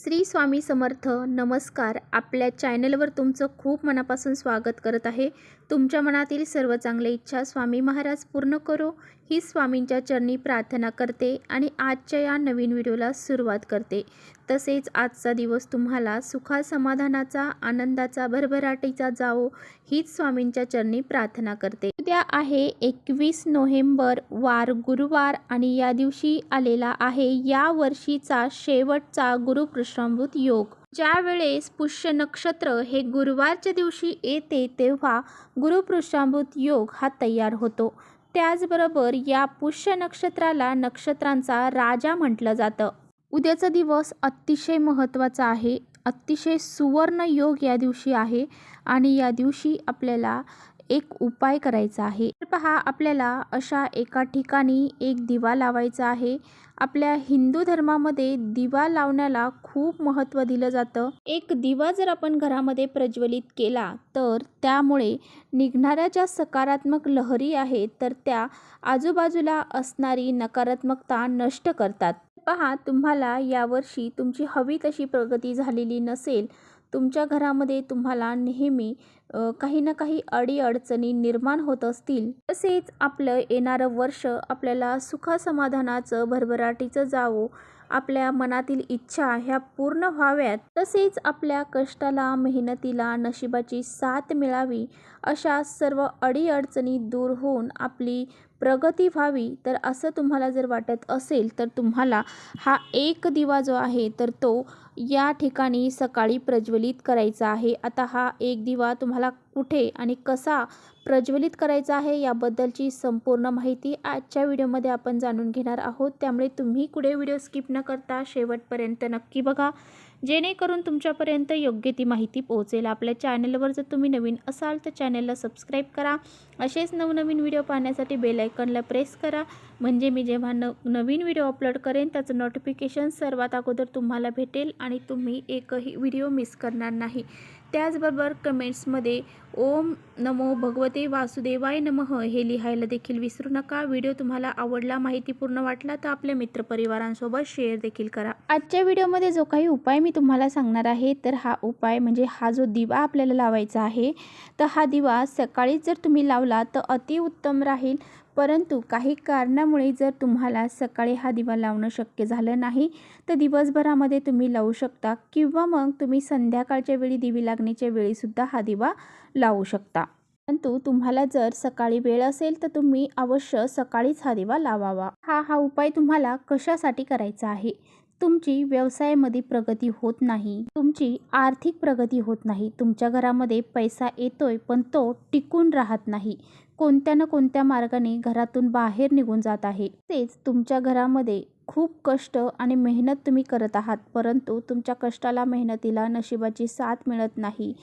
श्री स्वामी समर्थ. नमस्कार. आपल्या चॅनलवर तुमचं खूप मनापासून स्वागत करत आहे. तुमच्या मनातील सर्व चांगल्या इच्छा स्वामी महाराज पूर्ण करो ही स्वामींच्या चरणी प्रार्थना करते आणि आजच्या या नवीन व्हिडिओला सुरुवात करते. तसेच आजचा दिवस तुम्हाला सुखा समाधानाचा, आनंदाचा, भरभराटीचा जावो हीच स्वामींच्या चरणी प्रार्थना करते. उद्या आहे 21 नोव्हेंबर, वार गुरुवार आणि या दिवशी आलेला आहे या वर्षीचा शेवटचा गुरुपुष्यामृत योग. ज्या वेळेस पुष्य नक्षत्र हे गुरुवारच्या दिवशी येते तेव्हा गुरुपुष्यामृत योग हा तयार होतो. त्याचबरोबर या पुष्य नक्षत्राला नक्षत्रांचा राजा म्हटलं जातं. उद्याचा दिवस अतिशय महत्त्वाचा आहे. अतिशय सुवर्ण योग या दिवशी आहे आणि या दिवशी आपल्याला एक उपाय करायचा आहे. तर पहा, आपल्याला अशा एका ठिकाणी एक दिवा लावायचा आहे. आपल्या हिंदू धर्मामध्ये दिवा लावण्याला खूप महत्त्व दिलं जातं. एक दिवा जर आपण घरामध्ये प्रज्वलित केला तर त्यामुळे निघणाऱ्या ज्या सकारात्मक लहरी आहेत तर त्या आजूबाजूला असणारी नकारात्मकता नष्ट करतात. पहा, तुम्हाला यावर्षी तुमची हवी तशी प्रगती झालेली नसेल. तुमच्या घरामध्ये तुम्हाला नेहमी काही ना काही अडीअडचणी निर्माण होत असतील. तसेच आपलं येणारं वर्ष आपल्याला सुखासमाधानाचं, भरभराटीचं जावो, आपल्या मनातील इच्छा ह्या पूर्ण व्हाव्यात, तसेच आपल्या कष्टाला, मेहनतीला नशिबाची साथ मिळावी, अशा सर्व अडीअडचणी दूर होऊन आपली प्रगती व्हावी. तर असं तुम्हाला जर वाटत असेल तर तुम्हाला हा एक दिवा जो आहे तर तो या ठिकाणी सकाळी प्रज्वलित करायचा आहे. आता हा एक दिवा तुम्हाला कुठे आणि कसा प्रज्वलित करायचा आहे याबद्दलची संपूर्ण माहिती आजच्या व्हिडिओमध्ये आपण जाणून घेणार आहोत. त्यामुळे तुम्ही कुठे व्हिडिओ स्किप न करता शेवटपर्यंत नक्की बघा, जेणेकरून तुमच्यापर्यंत योग्य ती माहिती पोहोचेल. आपल्या चॅनलवर जर तुम्ही नवीन असाल तर चॅनलला सबस्क्राईब करा. असेच नवनवीन व्हिडिओ पाहण्यासाठी बेल आयकॉनला प्रेस करा, म्हणजे मी जेव्हा नवीन व्हिडिओ अपलोड करेन त्याचं नोटिफिकेशन सर्वात अगोदर तुम्हाला भेटेल आणि तुम्ही एकही व्हिडिओ मिस करणार नाही. त्याचबरोबर कमेंट्समध्ये ओम नमो भगवते वासुदेवाय नमः हे लिहायला देखील विसरू नका. व्हिडिओ तुम्हाला आवडला, माहितीपूर्ण वाटला तर आपल्या मित्रपरिवारांसोबत शेअर देखील करा. आजच्या व्हिडिओमध्ये जो काही उपाय मी तुम्हाला सांगणार आहे तर हा उपाय म्हणजे हा जो दिवा आपल्याला लावायचा आहे तर हा दिवा सकाळीच जर तुम्ही लावला तर अतिउत्तम राहील. परंतु काही कारणामुळे जर तुम्हाला सकाळी हा दिवा लावणं शक्य झालं नाही तर दिवसभरामध्ये तुम्ही लावू शकता किंवा मग तुम्ही संध्याकाळच्या वेळी दिवी लागण्याच्या वेळीसुद्धा हा दिवा लावू शकता. परंतु तुम्हाला जर सकाळी वेळ असेल तर तुम्ही अवश्य सकाळीच हा दिवा लावावा. हा उपाय तुम्हाला कशासाठी करायचा आहे? तुमची व्यवसायामध्ये प्रगती होत नाही, तुमची आर्थिक प्रगती होत नाही, तुमच्या घरामध्ये पैसा येतोय पण तो टिकून राहत नाही, कोणत्या ना कोणत्या मार्गाने घरातून बाहेर निघून जात आहे. तेच तुमच्या घरामध्ये खूप कष्ट आणि मेहनत तुम्ही करत आहात, परंतु तुमच्या कष्टाला, मेहनतीला नशिबाची साथ मिळत नाही.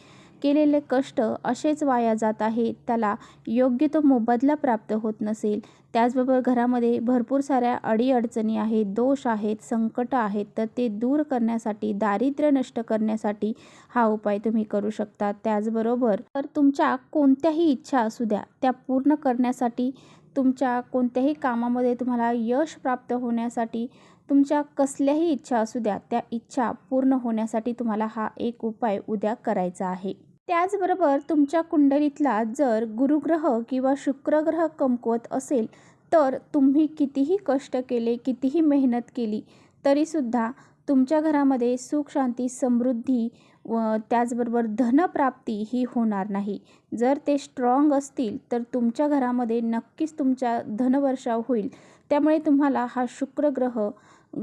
केलेले कष्ट असेच वाया जात आहेत, त्याला योग्य तो मोबदला प्राप्त होत नसेल. त्याचबरोबर घरामध्ये भरपूर साऱ्या अडीअडचणी आहेत, दोष आहेत, संकट आहेत, तर ते दूर करण्यासाठी, दारिद्र्य नष्ट करण्यासाठी हा उपाय तुम्ही करू शकता. त्याचबरोबर तर तुमच्या कोणत्याही इच्छा असू द्या त्या पूर्ण करण्यासाठी, तुमच्या कोणत्याही कामामध्ये तुम्हाला यश प्राप्त होण्यासाठी, तुमच्या कसल्याही इच्छा असू द्या त्या इच्छा पूर्ण होण्यासाठी तुम्हाला हा एक उपाय उद्या करायचा आहे. त्याचबरोबर तुमच्या कुंडलीतला जर गुरुग्रह किंवा शुक्रग्रह कमकुवत असेल तर तुम्ही कितीही कष्ट केले, कितीही मेहनत केली तरीसुद्धा तुमच्या घरामध्ये सुख, शांती, समृद्धी व त्याचबरोबर धनप्राप्ती ही होणार नाही. जर ते स्ट्रॉंग असतील तर तुमच्या घरामध्ये नक्कीच तुमच्या धनवर्षाव होईल. त्यामुळे तुम्हाला हा शुक्रग्रह,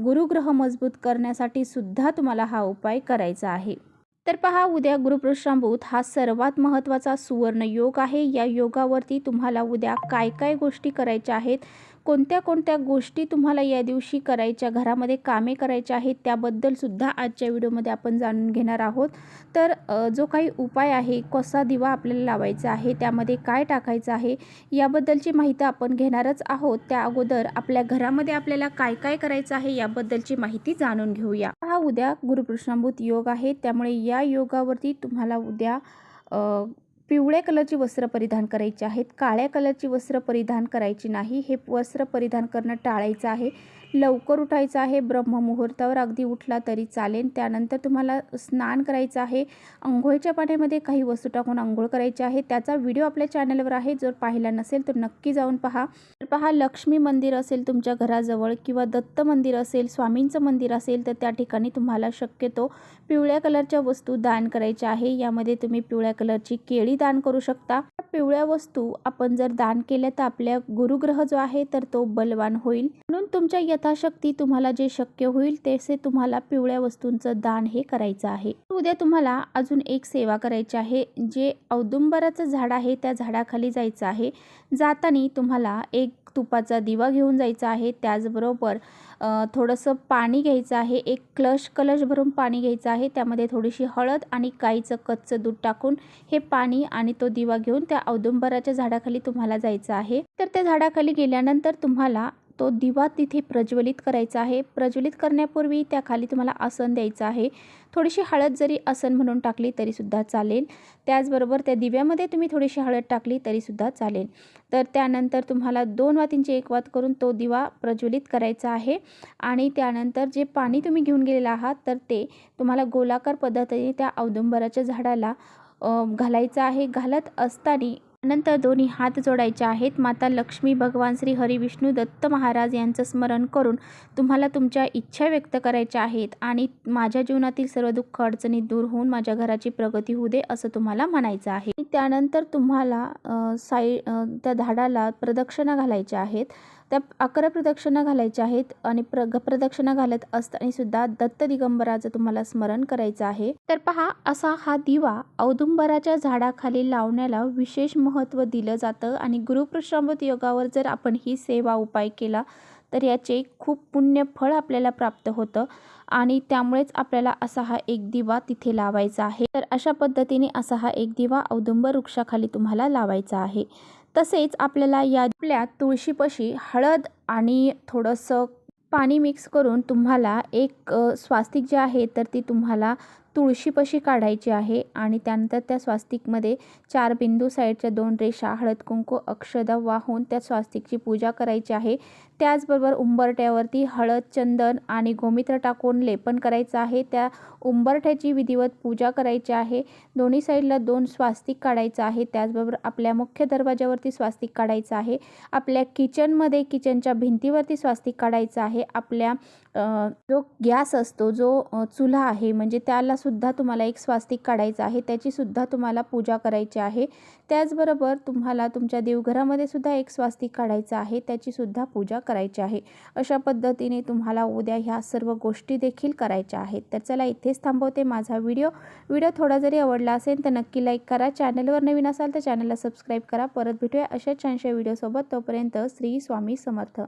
गुरुग्रह मजबूत करण्यासाठी सुद्धा तुम्हाला हा उपाय करायचा आहे. तर पहा, उद्या गुरुपुष्यामृत हा सर्वात महत्त्वाचा सुवर्ण योग आहे. या योगावरती तुम्हाला उद्या काय काय गोष्टी करायच्या आहेत, कोणत्या कोणत्या गोष्टी तुम्हाला या दिवशी करायच्या, घरामध्ये कामे करायच्या आहेत त्याबद्दल सुद्धा आजच्या व्हिडिओमध्ये आपण जाणून घेणार आहोत. तर जो काही उपाय आहे, कसा दिवा आपल्याला लावायचा आहे, त्यामध्ये काय टाकायचं आहे याबद्दलची माहिती आपण घेणारच आहोत. त्या अगोदर आपल्या घरामध्ये आपल्याला काय काय करायचं आहे याबद्दलची माहिती जाणून घेऊया. हा उद्या गुरुपुष्यामृत योग आहे, त्यामुळे या योगावरती तुम्हाला उद्या पिवळ्या कलरची वस्त्र परिधान करायची आहेत, काळ्या कलरची वस्त्र परिधान करायची नाही. हे वस्त्र परिधान करणं टाळायचं आहे. लवकर उठायचं आहे, ब्रह्ममुहूर्तावर अगदी उठला तरी चालेल। त्यानंतर तुम्हाला स्नान करायचं आहे, अंघोळीच्या पाण्यामध्ये काही वस्तू टाकून अंघोळ करायची आहे। त्याचा व्हिडिओ आपल्या चॅनलवर आहे, जर पाहिला नसेल तर नक्की जाऊन पहा। तर पहा, लक्ष्मी मंदिर असेल तुमच्या घराजवळ किंवा दत्त मंदिर असेल, स्वामींचं मंदिर असेल तर त्या ठिकाणी तुम्हाला शक्यतो पिवळ्या कलरच्या वस्तू दान करायच्या आहे। यामध्ये तुम्ही पिवळ्या कलरची केळी दान करू शकता। पिवळ्या वस्तू आपण जर दान केल्या तर आपल्या गुरुग्रह जो आहे तर तो बलवान होईल, म्हणून तुमच्या यथाशक्ती तुम्हाला जे शक्य होईल तसे तुम्हाला पिवळ्या वस्तूंचं दान हे करायचं आहे। उद्या तुम्हाला अजून एक सेवा करायची आहे। जे औदुंबराचं झाड आहे त्या झाडाखाली जायचं आहे। जाताना तुम्हाला एक तुपाचा दिवा घेऊन जायचा आहे। त्याचबरोबर थोडंसं पाणी घ्यायचं आहे, एक कलश भरून पाणी घ्यायचं आहे। त्यामध्ये थोडीशी हळद आणि गाईचं कच्चं दूध टाकून हे पाणी आणि तो दिवा घेऊन त्या औदुंबराच्या झाडाखाली तुम्हाला जायचं आहे। तर त्या झाडाखाली गेल्यानंतर तुम्हाला तो दिवा तिथे प्रज्वलित करायचा आहे। प्रज्वलित करण्यापूर्वी त्याखाली तुम्हाला आसन द्यायचं आहे। थोडीशी हळद जरी आसन म्हणून टाकली तरी सुद्धा चालेल। त्याचबरोबर त्या दिव्यामध्ये तुम्ही थोडीशी हळद टाकली तरी सुद्धा चालेल। तर त्यानंतर तुम्हाला 2 वातींची एक वात करून तो दिवा प्रज्वलित करायचा आहे आणि त्यानंतर जे पाणी तुम्ही घेऊन गेलेला आहात तर ते तुम्हाला गोलाकार पद्धतीने त्या औदुंबराच्या झाडाला घालायचं आहे। घालत असताना नंतर दोन्ही हात जोडायचे आहेत। माता लक्ष्मी, भगवान श्री हरी विष्णू दत्त महाराज यांचं स्मरण करून तुम्हाला तुमच्या इच्छा व्यक्त करायच्या आहेत आणि माझ्या जीवनातील सर्व दुःख अडचणी दूर होऊन माझ्या घराची प्रगती होऊ दे असं तुम्हाला म्हणायचं आहे। त्यानंतर तुम्हाला त्या झाडाला प्रदक्षिणा घालायच्या आहेत। त्या 11 प्रदक्षिणा घालायच्या आहेत आणि प्रदक्षिणा घालत असताना सुद्धा दत्त दिगंबराचं तुम्हाला स्मरण करायचं आहे। तर पहा, असा हा दिवा औदुंबराच्या झाडाखाली लावण्याला विशेष महत्त्व दिलं जातं आणि गुरुपुष्यामृत योगावर जर आपण ही सेवा उपाय केला तर याचे खूप पुण्य फळ आपल्याला प्राप्त होतं आणि त्यामुळेच आपल्याला असा हा एक दिवा तिथे लावायचा आहे। तर अशा पद्धतीने असा हा एक दिवा औदुंबर वृक्षाखाली तुम्हाला लावायचा आहे। तसेच आपल्याला आपल्या तुळशीपाशी हळद आणि थोडंसं पाणी मिक्स करून तुम्हाला एक स्वास्तिक जे आहे तर ती तुम्हाला तुळशीपाशी काढायची आहे आणि त्यानंतर त्या स्वास्तिकमध्ये 4 बिंदू, साईडच्या 2 रेषा, हळद कुंकू अक्षदा वाहून त्या स्वास्तिकची पूजा करायची आहे। त्याचबरोबर उंबरठ्यावरती हळद, चंदन आणि गोमित्र टाकून लेपन करायचं आहे। त्या उंबरठ्याची विधिवत पूजा करायची आहे। दोन्ही साईडला 2 स्वास्तिक काढायचं आहे। त्याचबरोबर आपल्या मुख्य दरवाजावरती स्वास्तिक काढायचं आहे। आपल्या किचनमध्ये, किचनच्या भिंतीवरती स्वास्तिक काढायचं आहे। आपल्या जो गॅस असतो, जो चुल्हा आहे म्हणजे त्याला सुद्धा तुम्हाला एक स्वास्तिक काढायचं आहे, त्याची सुद्धा तुम्हाला पूजा करायची आहे। त्याचबरोबर तुम्हाला तुमच्या देवघरामध्ये सुद्धा एक स्वास्तिक काढायचं आहे, त्याची सुद्धा पूजा करायची आहे। अशा पद्धतीने तुम्हाला उद्या ह्या सर्व गोष्टी देखील करायच्या आहेत। तर चला इथेच थांबवते माझा व्हिडिओ थोडा जरी आवडला असेल तर नक्की लाईक करा। चॅनलवर नवीन असाल तर चॅनलला सबस्क्राईब करा। परत भेटूया अशाच छानशा व्हिडिओसोबत। तोपर्यंत श्री स्वामी समर्थ।